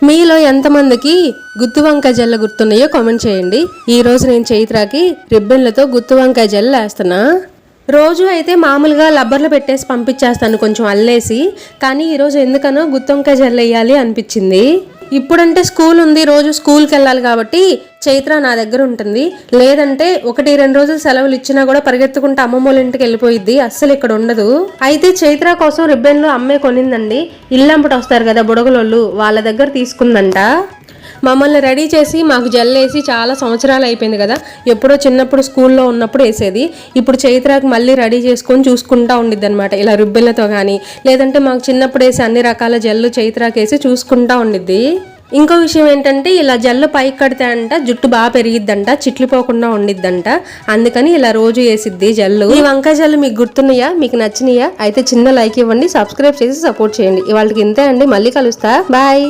మీలో ఎంతమందికి గుత్తి వంకాయ జెల్ల గుర్తున్నాయో కామెంట్ చేయండి. ఈ రోజు నేను చైత్రాకి రిబ్బన్లతో గుత్తి వంకాయ జెల్ల వేస్తున్నా. రోజు అయితే మామూలుగా లబ్బర్లు పెట్టేసి పంపించేస్తాను కొంచెం అల్లేసి, కానీ ఈరోజు ఎందుకనో గుత్తి వంకాయ జెల్ల వేయాలి అనిపించింది. ఇప్పుడంటే స్కూల్ ఉంది, రోజు స్కూల్కి వెళ్ళాలి కాబట్టి చైత్ర నా దగ్గర ఉంటుంది. లేదంటే 1-2 రోజులు సెలవులు ఇచ్చినా కూడా పరిగెత్తుకుంటే అమ్మమ్మోళ్ళ ఇంటికి వెళ్ళిపోయిద్ది, అస్సలు ఇక్కడ ఉండదు. అయితే చైత్ర కోసం రిబ్బన్లు అమ్మే కొనిందండి. ఇల్లంపటి వస్తారు కదా బుడగలోళ్ళు, వాళ్ళ దగ్గర తీసుకుందంట. మమ్మల్ని రెడీ చేసి మాకు జల్లేసి చాలా సంవత్సరాలు అయిపోయింది కదా. ఎప్పుడో చిన్నప్పుడు స్కూల్లో ఉన్నప్పుడు వేసేది. ఇప్పుడు చైత్రాకి మళ్ళీ రెడీ చేసుకొని చూసుకుంటా ఉండిద్ది అనమాట, ఇలా రిబ్బన్లతో కానీ, లేదంటే మాకు చిన్నప్పుడు వేసి అన్ని రకాల జల్లు చైత్రాకి వేసి చూసుకుంటా ఉండిద్ది. ఇంకో విషయం ఏంటంటే, ఇలా జల్లు పైకి కడితే అంట జుట్టు బాగా పెరిగిద్దంట, చిట్లిపోకుండా ఉండిద్దంట. అందుకని ఇలా రోజు వేసిద్ది జల్లు. ఈ వంకాయ జల్లు మీకు గుర్తున్నాయా, మీకు నచ్చినాయా? అయితే చిన్న లైక్ ఇవ్వండి, సబ్స్క్రైబ్ చేసి సపోర్ట్ చేయండి. ఇవాళకి ఇంతే అండి, మళ్ళీ కలుస్తా, బాయ్.